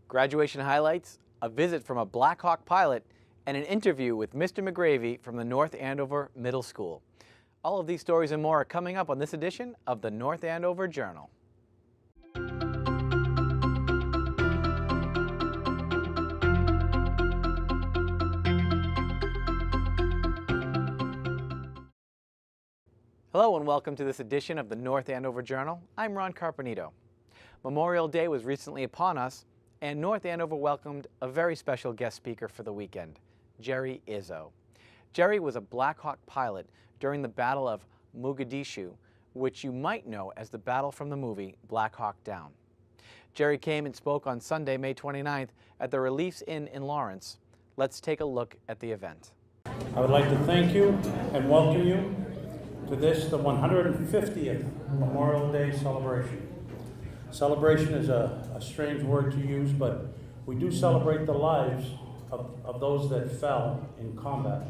graduation highlights, a visit from a Black Hawk pilot, and an interview with Mr. McGravy from the North Andover Middle School. All of these stories and more are coming up on this edition of the North Andover Journal. Hello and welcome to this edition of the North Andover Journal. I'm Ron Carpenito. Memorial Day was recently upon us, and North Andover welcomed a very special guest speaker for the weekend, Jerry Izzo. Jerry was a Black Hawk pilot during the Battle of Mogadishu, which you might know as the battle from the movie Black Hawk Down. Jerry came and spoke on Sunday, May 29th at the Reliefs Inn in Lawrence. Let's take a look at the event. I would like to thank you and welcome you to this, the 150th Memorial Day celebration. Celebration is a strange word to use, but we do celebrate the lives of those that fell in combat.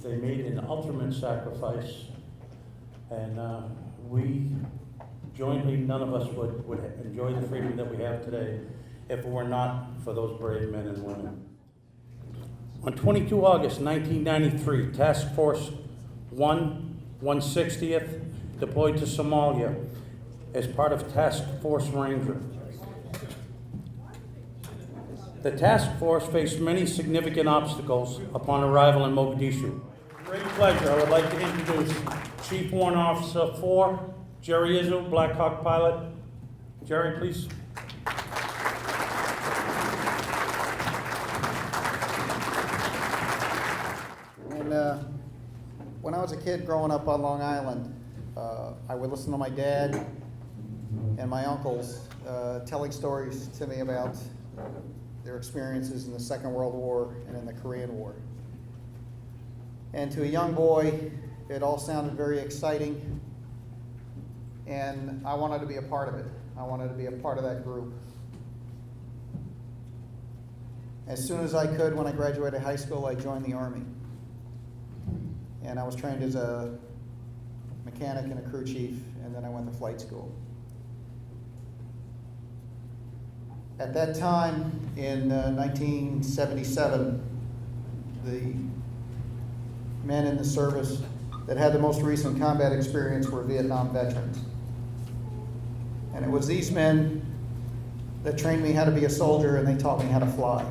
They made an ultimate sacrifice, and we jointly, none of us would enjoy the freedom that we have today if it were not for those brave men and women. On 22 August 1993, Task Force 160th deployed to Somalia as part of Task Force Ranger. The task force faced many significant obstacles upon arrival in Mogadishu. Great pleasure, I would like to introduce Chief Warrant Officer 4, Jerry Izzo, Black Hawk pilot. Jerry, please. When I was a kid growing up on Long Island, I would listen to my dad and my uncles telling stories to me about their experiences in the Second World War and in the Korean War. And to a young boy, it all sounded very exciting, and I wanted to be a part of it. I wanted to be a part of that group. As soon as I could, when I graduated high school, I joined the Army. And I was trained as a mechanic and a crew chief, and then I went to flight school. At that time, in 1977, the men in the service that had the most recent combat experience were Vietnam veterans. And it was these men that trained me how to be a soldier, and they taught me how to fly.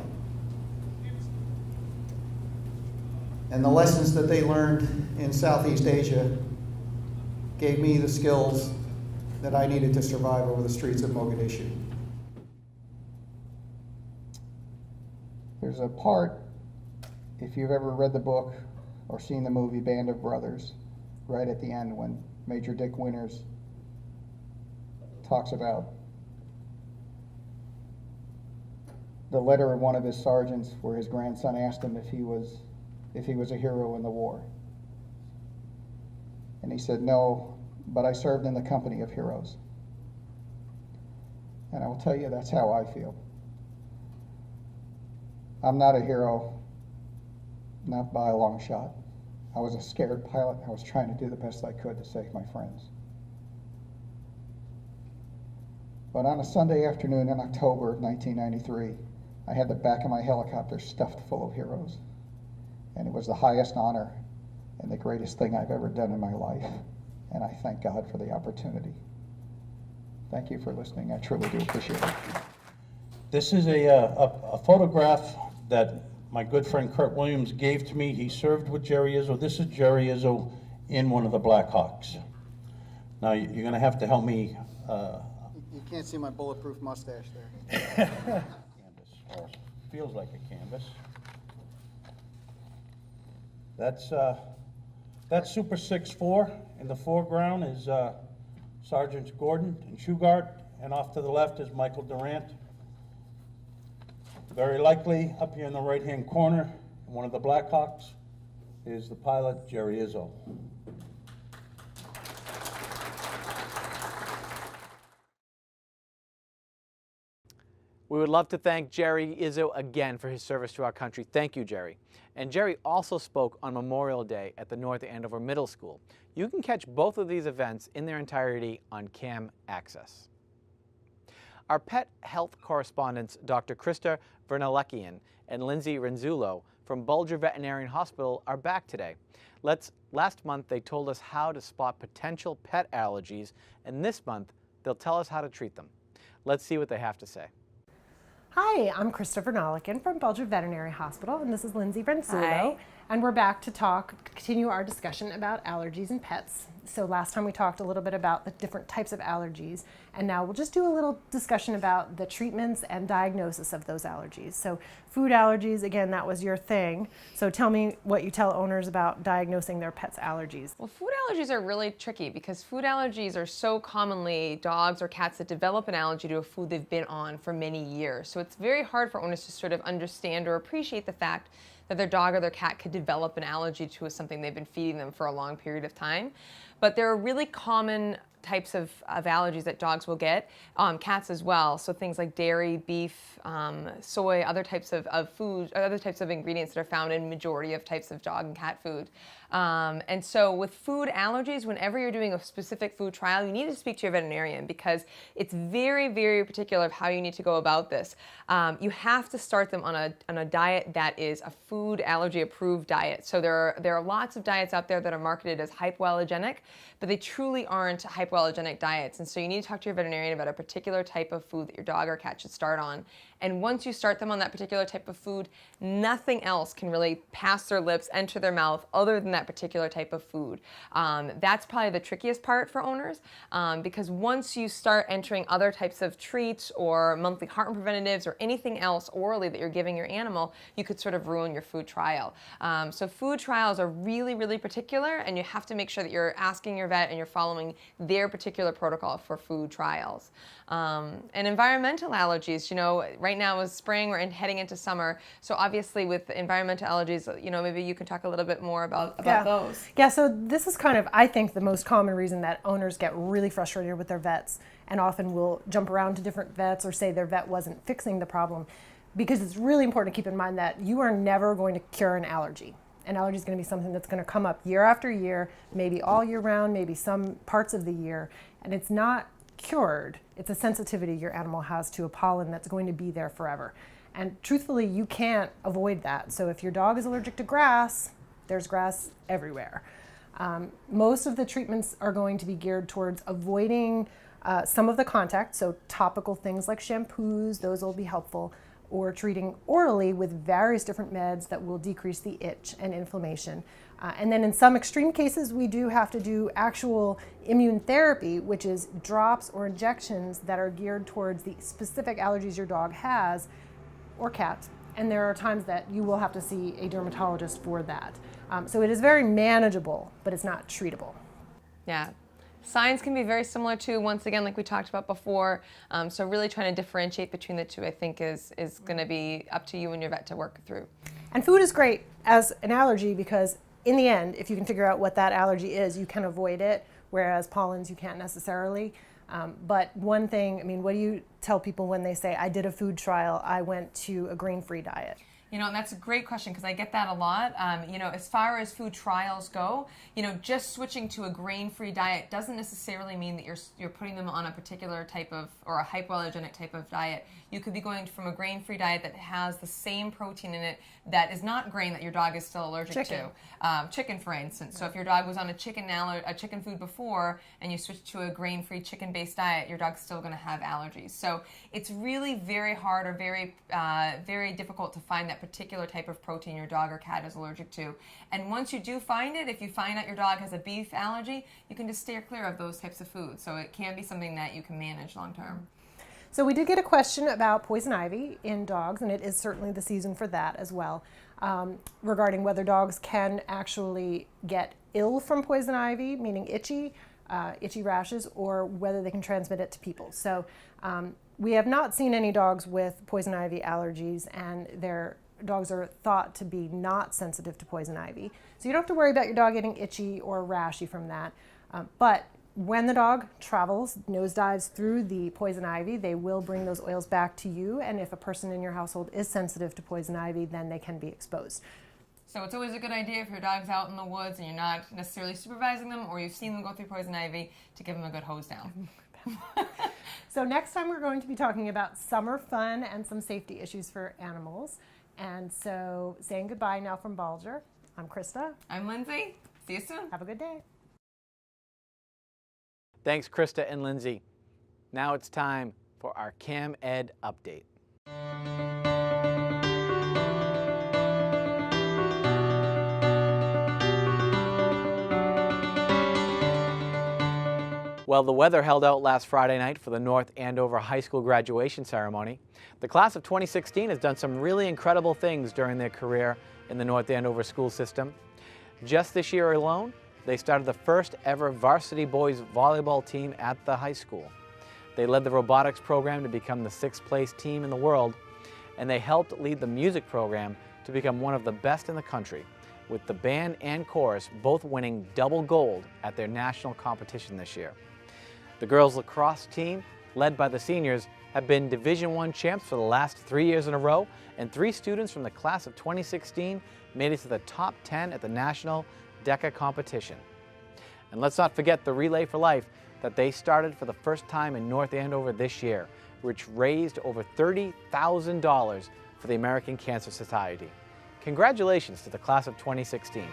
And the lessons that they learned in Southeast Asia gave me the skills that I needed to survive over the streets of Mogadishu. There's a part, if you've ever read the book or seen the movie Band of Brothers, right at the end when Major Dick Winters talks about the letter of one of his sergeants where his grandson asked him if he was a hero in the war. And he said, "No, but I served in the company of heroes." And I will tell you, that's how I feel. I'm not a hero, not by a long shot. I was a scared pilot. I was trying to do the best I could to save my friends. But on a Sunday afternoon in October of 1993, I had the back of my helicopter stuffed full of heroes. And it was the highest honor and the greatest thing I've ever done in my life. And I thank God for the opportunity. Thank you for listening. I truly do appreciate it. This is a photograph that my good friend Kurt Williams gave to me. He served with Jerry Izzo. This is Jerry Izzo in one of the Black Hawks. Now you're going to have to help me. You can't see my bulletproof mustache there. Canvas, or feels like a canvas. That's Super 6-4. In the foreground is Sergeants Gordon and Shugart, and off to the left is Michael Durant. Very likely, up here in the right-hand corner, one of the Black Hawks is the pilot, Jerry Izzo. We would love to thank Jerry Izzo again for his service to our country. Thank you, Jerry. And Jerry also spoke on Memorial Day at the North Andover Middle School. You can catch both of these events in their entirety on CAM Access. Our pet health correspondents, Dr. Krista Vernalekian and Lindsay Renzulo from Bulger Veterinarian Hospital, are back today. Last month they told us how to spot potential pet allergies, and this month they'll tell us how to treat them. Let's see what they have to say. Hi, I'm Krista Vernalekian from Bulger Veterinary Hospital, and this is Lindsay Renzulo. Hi. And we're back to continue our discussion about allergies in pets. So last time we talked a little bit about the different types of allergies, and now we'll just do a little discussion about the treatments and diagnosis of those allergies. So food allergies, again, that was your thing. So tell me what you tell owners about diagnosing their pets' allergies. Well, food allergies are really tricky because food allergies are so commonly dogs or cats that develop an allergy to a food they've been on for many years. So it's very hard for owners to sort of understand or appreciate the fact that their dog or their cat could develop an allergy to something they've been feeding them for a long period of time. But there are really common types of allergies that dogs will get, cats as well. So things like dairy, beef, soy, other types of food, other types of ingredients that are found in majority of types of dog and cat food. And so with food allergies, whenever you're doing a specific food trial, you need to speak to your veterinarian because it's very, very particular of how you need to go about this. You have to start them on a diet that is a food allergy approved diet. So there are lots of diets out there that are marketed as hypoallergenic, but they truly aren't hypoallergenic diets. And so you need to talk to your veterinarian about a particular type of food that your dog or cat should start on. And once you start them on that particular type of food, nothing else can really pass their lips, enter their mouth, other than that particular type of food. That's probably the trickiest part for owners because once you start entering other types of treats or monthly heartworm preventatives or anything else orally that you're giving your animal, you could sort of ruin your food trial. So food trials are really, really particular, and you have to make sure that you're asking your vet and you're following their particular protocol for food trials. And environmental allergies, you know, right now is spring, we're heading into summer. So obviously with environmental allergies, you know, maybe you can talk a little bit more about those. Yeah, so this is kind of, I think, the most common reason that owners get really frustrated with their vets and often will jump around to different vets or say their vet wasn't fixing the problem, because it's really important to keep in mind that you are never going to cure an allergy. An allergy is going to be something that's going to come up year after year, maybe all year round, maybe some parts of the year, and it's not cured. It's a sensitivity your animal has to a pollen that's going to be there forever. And truthfully, you can't avoid that. So if your dog is allergic to grass, there's grass everywhere. Most of the treatments are going to be geared towards avoiding some of the contact, so topical things like shampoos, those will be helpful, or treating orally with various different meds that will decrease the itch and inflammation. And then in some extreme cases, we do have to do actual immune therapy, which is drops or injections that are geared towards the specific allergies your dog has or cat. And there are times that you will have to see a dermatologist for that. So it is very manageable, but it's not treatable. Yeah. Signs can be very similar to, once again, like we talked about before. So really trying to differentiate between the two, I think, is going to be up to you and your vet to work through. And food is great as an allergy because in the end, if you can figure out what that allergy is, you can avoid it, whereas pollens you can't necessarily. But one thing, I mean, what do you tell people when they say, I did a food trial, I went to a grain-free diet? You know, and that's a great question because I get that a lot. You know, as far as food trials go, you know, just switching to a grain-free diet doesn't necessarily mean that you're putting them on a particular type of, or a hypoallergenic type of diet. You could be going from a grain-free diet that has the same protein in it that is not grain that your dog is still allergic to. Chicken, for instance. So if your dog was on a chicken food before and you switch to a grain-free chicken-based diet, your dog's still going to have allergies. So it's really very hard or very difficult to find that particular type of protein your dog or cat is allergic to. And once you do find it, if you find out your dog has a beef allergy, you can just steer clear of those types of foods. So it can be something that you can manage long term. So we did get a question about poison ivy in dogs, and it is certainly the season for that as well, regarding whether dogs can actually get ill from poison ivy, meaning itchy rashes, or whether they can transmit it to people. So we have not seen any dogs with poison ivy allergies, and their dogs are thought to be not sensitive to poison ivy. So you don't have to worry about your dog getting itchy or rashy from that. But when the dog travels, nosedives through the poison ivy, they will bring those oils back to you. And if a person in your household is sensitive to poison ivy, then they can be exposed. So it's always a good idea if your dog's out in the woods and you're not necessarily supervising them or you've seen them go through poison ivy to give them a good hose down. So next time we're going to be talking about summer fun and some safety issues for animals. And so saying goodbye now from Balger, I'm Krista. I'm Lindsay. See you soon. Have a good day. Thanks, Krista and Lindsay. Now it's time for our Cam Ed update. Well, the weather held out last Friday night for the North Andover High School graduation ceremony. The class of 2016 has done some really incredible things during their career in the North Andover school system. Just this year alone, they started the first ever varsity boys volleyball team at the high school. They led the robotics program to become the 6th place team in the world, and they helped lead the music program to become one of the best in the country, with the band and chorus both winning double gold at their national competition this year. The girls lacrosse team, led by the seniors, have been Division I champs for the last 3 years in a row, and 3 students from the class of 2016 made it to the top 10 at the national DECA competition. And let's not forget the Relay for Life that they started for the first time in North Andover this year, which raised over $30,000 for the American Cancer Society. Congratulations to the class of 2016.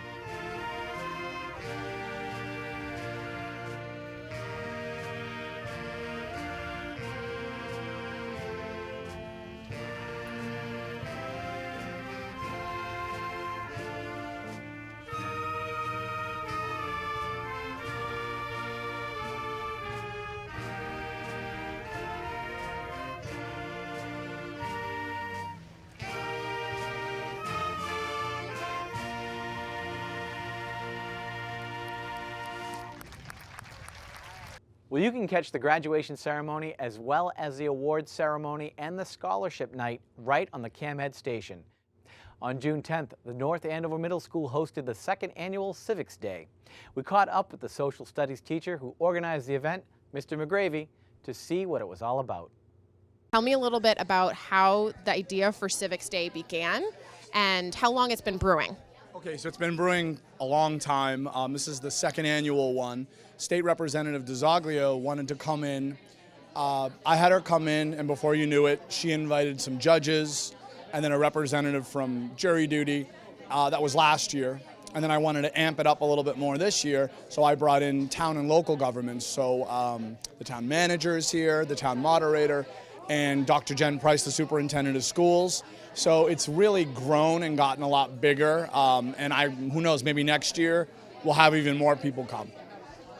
Well, you can catch the graduation ceremony as well as the awards ceremony and the scholarship night right on the Cam Ed station. On June 10th, the North Andover Middle School hosted the 2nd annual Civics Day. We caught up with the social studies teacher who organized the event, Mr. McGravy, to see what it was all about. Tell me a little bit about how the idea for Civics Day began and how long it's been brewing. Okay, so it's been brewing a long time. This is the 2nd annual one. State Representative DeZoglio wanted to come in. I had her come in, and before you knew it, she invited some judges and then a representative from jury duty. That was last year. And then I wanted to amp it up a little bit more this year, so I brought in town and local governments. So the town manager is here, the town moderator, and Dr. Jen Price, the superintendent of schools. So it's really grown and gotten a lot bigger, and who knows, maybe next year we'll have even more people come.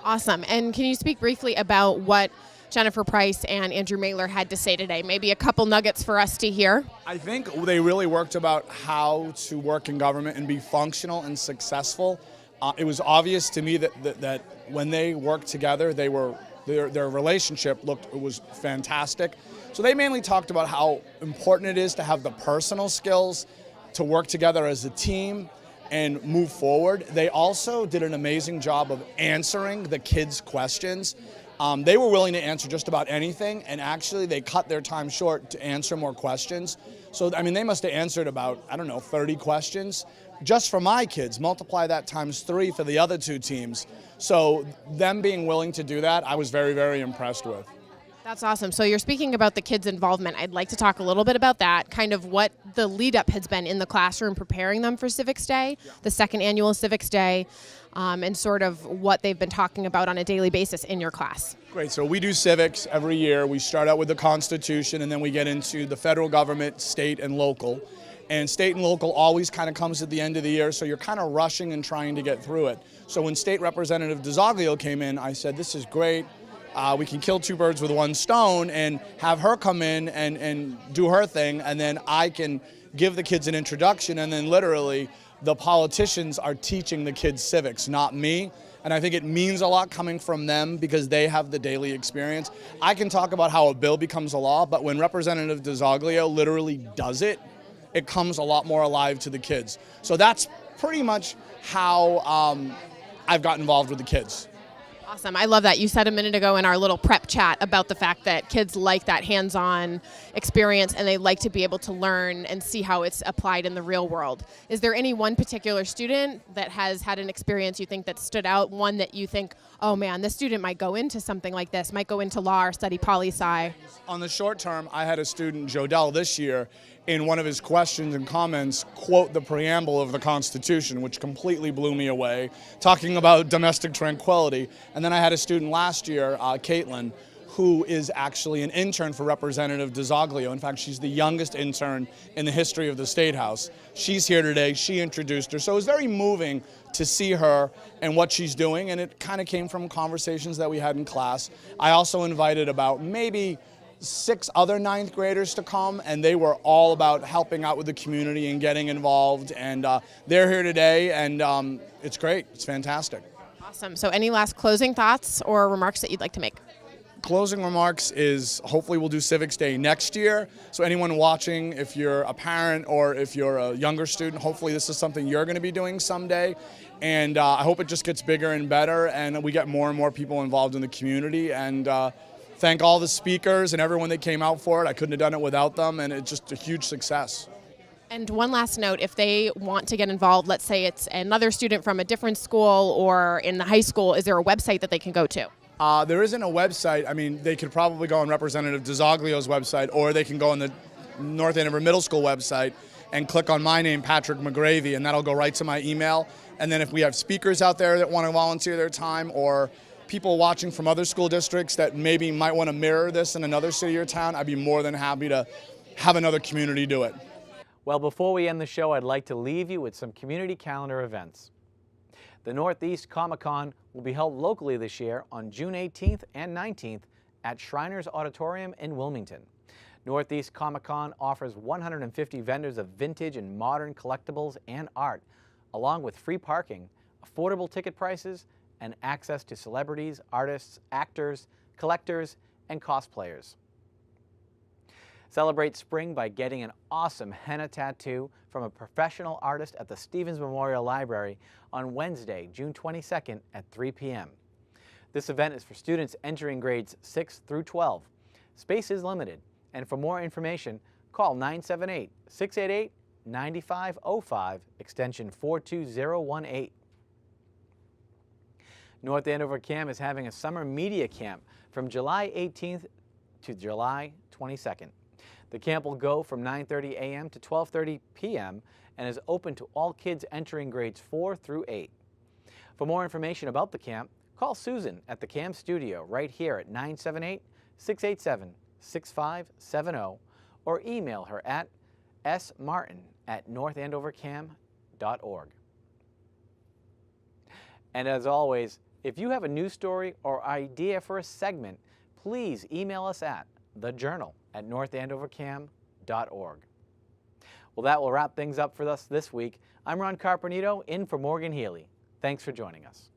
Awesome. And can you speak briefly about what Jennifer Price and Andrew Mailer had to say today? Maybe a couple nuggets for us to hear. I think they really worked about how to work in government and be functional and successful. It was obvious to me that when they worked together, their relationship was fantastic. So they mainly talked about how important it is to have the personal skills to work together as a team and move forward. They also did an amazing job of answering the kids' questions. They were willing to answer just about anything, and actually they cut their time short to answer more questions. So, I mean, they must have answered about, 30 questions. Just for my kids, multiply that times 3 for the other 2 teams. So them being willing to do that, I was very, very impressed with. That's awesome. So you're speaking about the kids' involvement. I'd like to talk a little bit about that, kind of what the lead up has been in the classroom preparing them for Civics Day, the 2nd annual Civics Day, and sort of what they've been talking about on a daily basis in your class. Great. So we do civics every year. We start out with the Constitution, and then we get into the federal government, state, and local. And state and local always kind of comes at the end of the year, so you're kind of rushing and trying to get through it. So when State Representative DeZoglio came in, I said, this is great. We can kill 2 birds with 1 stone and have her come in and do her thing, and then I can give the kids an introduction, and then literally the politicians are teaching the kids civics, not me. And I think it means a lot coming from them because they have the daily experience. I can talk about how a bill becomes a law, but when Representative DeZoglio literally does it, it comes a lot more alive to the kids. So that's pretty much how I've got involved with the kids. Awesome. I love that. You said a minute ago in our little prep chat about the fact that kids like that hands-on experience and they like to be able to learn and see how it's applied in the real world. Is there any one particular student that has had an experience you think that stood out, one that you think, oh man, this student might go into something like this, might go into law or study poli-sci? On the short term, I had a student, Jodell, this year, in one of his questions and comments, quote the preamble of the Constitution, which completely blew me away, talking about domestic tranquility. And then I had a student last year, Caitlin, who is actually an intern for Representative DiZoglio. In fact, she's the youngest intern in the history of the State House. She's here today. She introduced her. So it was very moving to see her and what she's doing, and it kind of came from conversations that we had in class. I also invited about maybe 6 other 9th graders to come, and they were all about helping out with the community and getting involved, and they're here today, and it's great. It's fantastic. Awesome. So any last closing thoughts or remarks that you'd like to make? Closing remarks is hopefully we'll do Civics Day next year. So anyone watching, if you're a parent or if you're a younger student, hopefully this is something you're going to be doing someday. And I hope it just gets bigger and better and we get more and more people involved in the community. And thank all the speakers and everyone that came out for it. I couldn't have done it without them, and it's just a huge success. And one last note, if they want to get involved, let's say it's another student from a different school or in the high school, is there a website that they can go to? There isn't a website. I mean, they could probably go on Representative DiZoglio's website, or they can go on the North Andover Middle School website and click on my name, Patrick McGravy, and that'll go right to my email. And then if we have speakers out there that want to volunteer their time, or people watching from other school districts that maybe might want to mirror this in another city or town, I'd be more than happy to have another community do it. Well, before we end the show, I'd like to leave you with some community calendar events. The Northeast Comic-Con will be held locally this year on June 18th and 19th at Shriners Auditorium in Wilmington. Northeast Comic-Con offers 150 vendors of vintage and modern collectibles and art, along with free parking, affordable ticket prices, and access to celebrities, artists, actors, collectors, and cosplayers. Celebrate spring by getting an awesome henna tattoo from a professional artist at the Stevens Memorial Library on Wednesday, June 22nd at 3 p.m. This event is for students entering grades 6 through 12. Space is limited, and for more information, call 978-688-9505, extension 42018. North Andover CAM is having a summer media camp from July 18th to July 22nd. The camp will go from 9:30 a.m. to 12:30 p.m. and is open to all kids entering grades 4 through 8. For more information about the camp, call Susan at the CAM studio right here at 978-687-6570 or email her at smartin@northandovercam.org. And as always, if you have a news story or idea for a segment, please email us at thejournal@northandovercam.org. Well, that will wrap things up for us this week. I'm Ron Carpenito, in for Morgan Healy. Thanks for joining us.